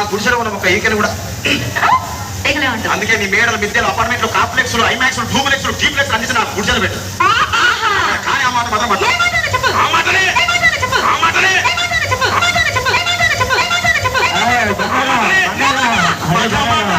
గుడిసెలో ఉన్న ఒక ఈకలు కూడా అందుకే నీ మేడలు మిద్దెలు అపార్ట్మెంట్లు కాంప్లెక్స్ ఐమాక్స్ డూప్లెక్స్ డీప్లెక్స్ అన్ని నాకు గుడిసెలు పెట్టు కానీ ఆ మాట మాత్రం ఆ మాటనే ఆ మాటనే ఆ మాటనే